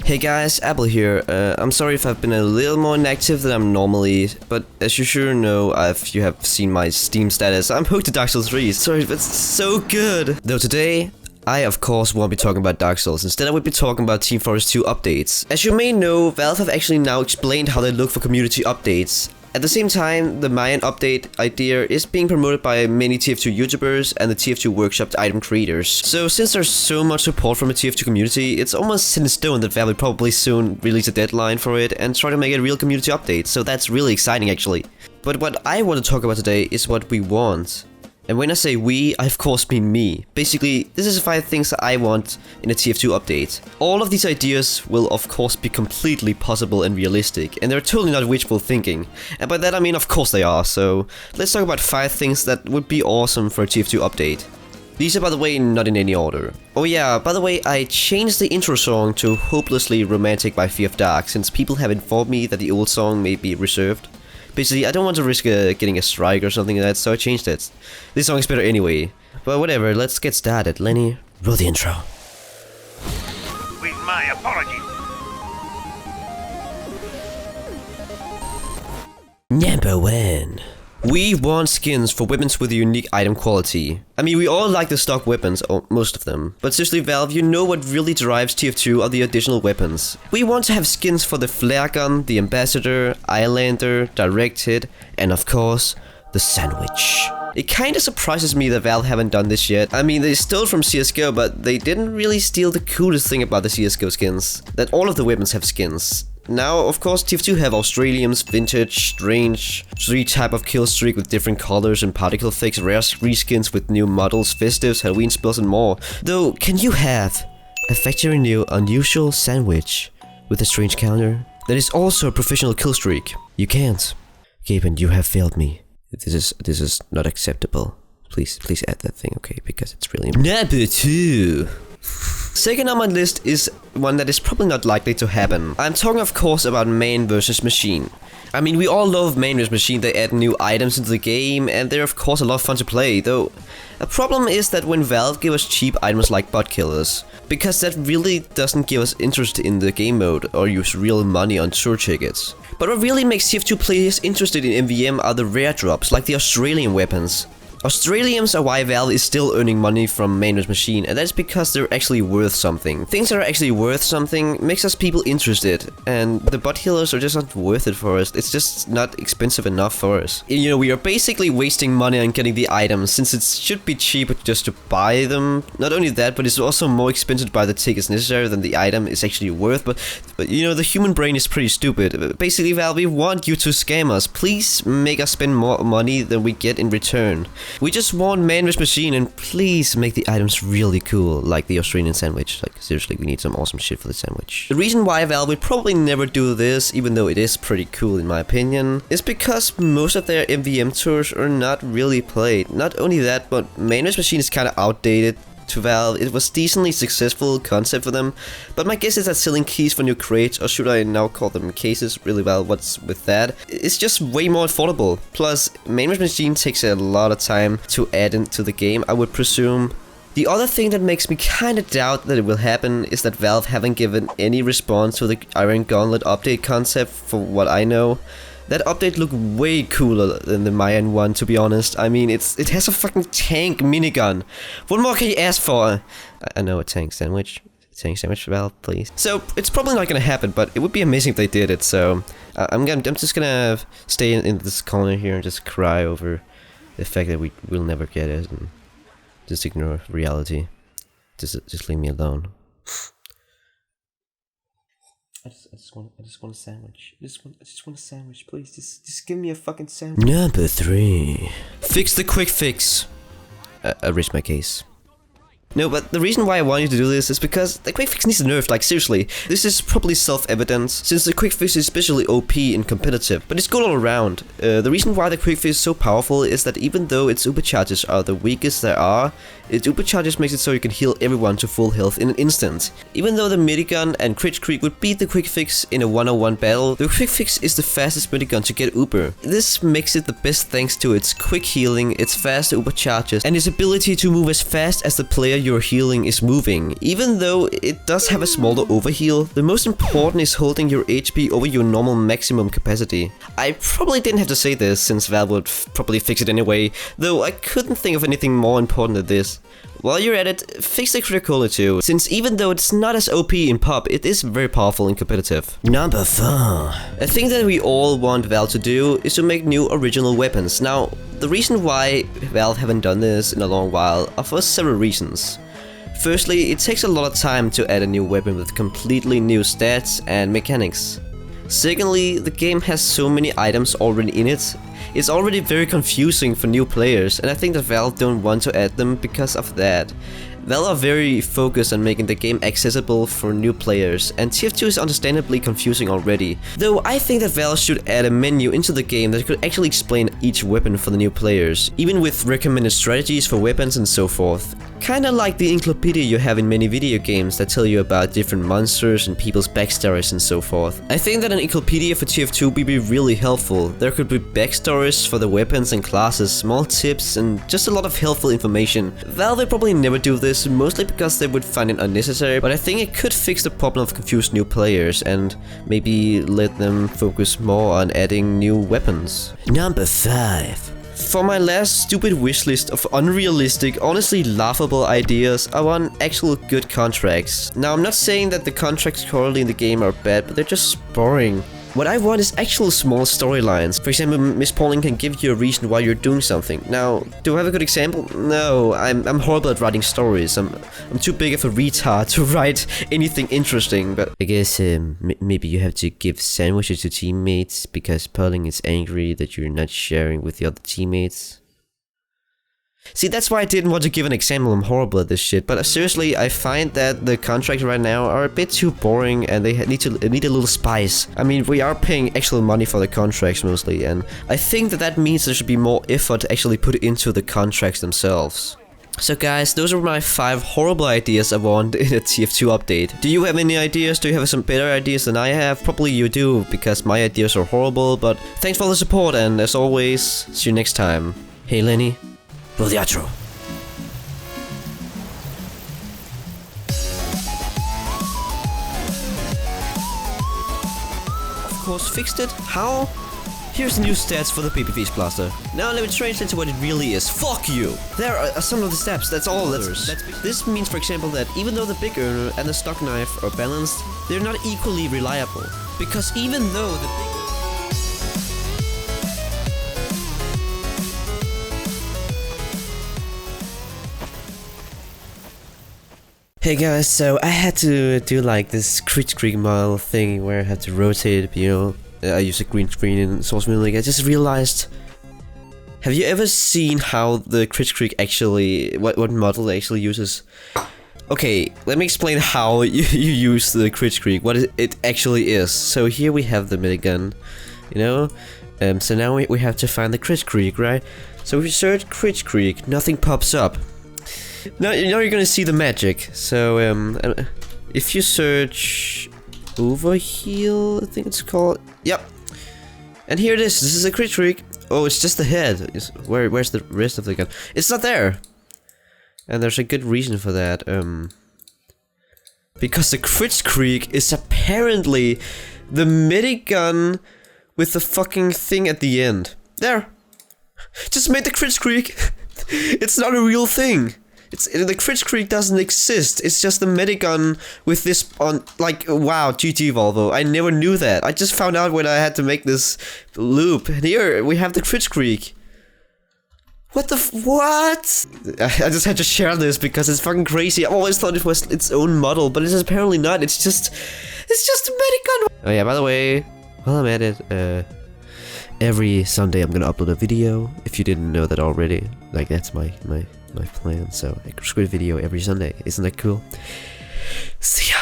Hey guys, Apple here. I'm sorry if I've been a little more inactive than I'm normally, but as you sure know, if you have seen my Steam status, I'm hooked to Dark Souls 3. Sorry, but it's so good. Though today, I of course won't be talking about Dark Souls. Instead, I will be talking about Team Fortress 2 updates. As you may know, Valve have actually now explained how they look for community updates. At the same time, the Mayan update idea is being promoted by many TF2 YouTubers and the TF2 workshop item creators. So since there's so much support from the TF2 community, it's almost set in stone that Valve will probably soon release a deadline for it and try to make it a real community update. So that's really exciting actually. But what I want to talk about today is what we want. And when I say we, I of course mean me. Basically, this is 5 things that I want in a TF2 update. All of these ideas will of course be completely possible and realistic, and they're totally not wishful thinking. And by that I mean of course they are, so let's talk about 5 things that would be awesome for a TF2 update. These are, by the way, not in any order. Oh yeah, by the way, I changed the intro song to Hopelessly Romantic by Fear of Dark, since people have informed me that the old song may be reserved. Basically, I don't want to risk getting a strike or something like that, so I changed it. This song is better anyway. But whatever, let's get started. Lenny, roll the intro. With my apologies. Number 1. We want skins for weapons with a unique item quality. I mean, we all like the stock weapons, or most of them. But seriously, Valve, you know what really drives TF2 are the additional weapons. We want to have skins for the flare gun, the ambassador, Islander, direct hit, and of course, the sandwich. It kinda surprises me that Valve haven't done this yet. I mean, they stole from CSGO, but they didn't really steal the coolest thing about the CSGO skins. That all of the weapons have skins. Now, of course, TF2 have Australians, Vintage, Strange, 3 type of kill streak with different colors and particle fix, rare reskins with new models, festives, Halloween spells and more. Though, can you have a factory new unusual sandwich with a strange counter that is also a professional kill streak? You can't. Gaben, you have failed me. This is not acceptable. Please add that thing, okay? Because it's really important. Number 2. Second on my list is one that is probably not likely to happen. I'm talking of course about man versus machine. I mean, we all love man versus machine. They add new items into the game and they're of course a lot of fun to play, though a problem is that when Valve give us cheap items like bot killers, because that really doesn't give us interest in the game mode or use real money on tour tickets. But what really makes TF2 players interested in MVM are the rare drops, like the Australian weapons. Australians are why Valve is still earning money from main versus machine, and that's because they're actually worth something. Things that are actually worth something makes us people interested, and the bot healers are just not worth it for us. It's just not expensive enough for us. You know, we are basically wasting money on getting the items, since it should be cheaper just to buy them. Not only that, but it's also more expensive to buy the tickets necessary than the item is actually worth, but you know, the human brain is pretty stupid. Basically, Valve, we want you to scam us. Please make us spend more money than we get in return. We just want man versus machine, and please make the items really cool, like the Australian sandwich. Like, seriously, we need some awesome shit for the sandwich. The reason why Valve would probably never do this, even though it is pretty cool in my opinion, is because most of their MVM tours are not really played. Not only that, but man versus machine is kinda outdated to Valve. It was decently successful concept for them, but my guess is that selling keys for new crates, or should I now call them cases, really well, what's with that? It's just way more affordable. Plus, main versus machine takes a lot of time to add into the game, I would presume. The other thing that makes me kinda doubt that it will happen is that Valve haven't given any response to the Iron Gauntlet update concept, for what I know. That update looked way cooler than the Mayan one, to be honest. I mean, it has a fucking tank minigun. What more can you ask for? I know, a tank sandwich. Tank sandwich, Valve, please. So, it's probably not gonna happen, but it would be amazing if they did it, so I'm just gonna stay in this corner here and just cry over the fact that we'll never get it, and just ignore reality. Just leave me alone. I just want a sandwich. I just want a sandwich, please. Just give me a fucking sandwich. Number 3. Fix the quick fix. I raised my case. No, but the reason why I want you to do this is because the quick fix needs a nerf, like seriously. This is probably self-evident, since the quick fix is especially OP and competitive, but it's good all around. The reason why the quick fix is so powerful is that even though its supercharges are the weakest there are, its supercharges makes it so you can heal everyone to full health in an instant. Even though the minigun and Creech Creek would beat the quick fix in a 1-on-1 battle, the quick fix is the fastest minigun to get Uber. This makes it the best thanks to its quick healing, its fast Uber charges, and its ability to move as fast as the player you're healing is moving. Even though it does have a smaller overheal, the most important is holding your HP over your normal maximum capacity. I probably didn't have to say this since Valve would probably fix it anyway, though I couldn't think of anything more important than this. While you're at it, fix the critical too, since even though it's not as OP in pub, it is very powerful and competitive. Number 4. A thing that we all want Valve to do is to make new original weapons. Now, the reason why Valve haven't done this in a long while are for several reasons. Firstly, it takes a lot of time to add a new weapon with completely new stats and mechanics. Secondly, the game has so many items already in it. It's already very confusing for new players, and I think that Valve don't want to add them because of that. Valve are very focused on making the game accessible for new players, and TF2 is understandably confusing already. Though I think that Valve should add a menu into the game that could actually explain each weapon for the new players, even with recommended strategies for weapons and so forth. Kinda like the encyclopedia you have in many video games that tell you about different monsters and people's backstories and so forth. I think that an encyclopedia for TF2 would be really helpful. There could be backstories for the weapons and classes, small tips, and just a lot of helpful information. Valve would probably never do this, mostly because they would find it unnecessary, but I think it could fix the problem of confused new players and maybe let them focus more on adding new weapons. Number 5. For my last stupid wishlist of unrealistic, honestly laughable ideas, I want actual good contracts. Now, I'm not saying that the contracts currently in the game are bad, but they're just boring. What I want is actual small storylines. For example, Miss Pauling can give you a reason why you're doing something. Now, do I have a good example? No, I'm horrible at writing stories. I'm too big of a retard to write anything interesting, but I guess maybe you have to give sandwiches to teammates because Pauling is angry that you're not sharing with the other teammates. See, that's why I didn't want to give an example. I'm horrible at this shit, but seriously, I find that the contracts right now are a bit too boring and they need a little spice. I mean, we are paying actual money for the contracts mostly, and I think that means there should be more effort actually put into the contracts themselves. So guys, those are my 5 horrible ideas I want in a TF2 update. Do you have any ideas? Do you have some better ideas than I have? Probably you do, because my ideas are horrible, but thanks for the support, and as always, see you next time. Hey Lenny. Roll the outro. Of course, fixed it. How? Here's the new stats for the PPV blaster. Now let me translate to what it really is. Fuck you! There are some of the steps, that's all. This means, for example, that even though the big earner and the stock knife are balanced, they're not equally reliable. Because even though the big... Hey guys, so I had to do like this Creech Creek model thing where I had to rotate it, you know. I use a green screen in Source Music. I just realized, have you ever seen how the Creech Creek actually, what model it actually uses? Okay, let me explain how you use the Creech Creek, what it actually is. So here we have the minigun, you know. So now we have to find the Creech Creek, right? So if you search Creech Creek, nothing pops up. Now you're gonna see the magic. So if you search overheal, I think it's called. Yep. And here it is. This is a Creech Creek. Oh, it's just the head. Where's the rest of the gun? It's not there. And there's a good reason for that. Because the Creech Creek is apparently the minigun with the fucking thing at the end. There. Just made the Creech Creek. It's not a real thing. The Creech Creek doesn't exist. It's just the minigun with this on, like, wow, GG Volvo. I never knew that. I just found out when I had to make this loop. And here we have the Creech Creek. What the what? I just had to share this because it's fucking crazy. I always thought it was its own model, but it's apparently not. It's just a minigun. Oh yeah, by the way, while I'm at it, every Sunday I'm gonna upload a video. If you didn't know that already, like that's my plan. So I create a video every Sunday. Isn't that cool? See ya.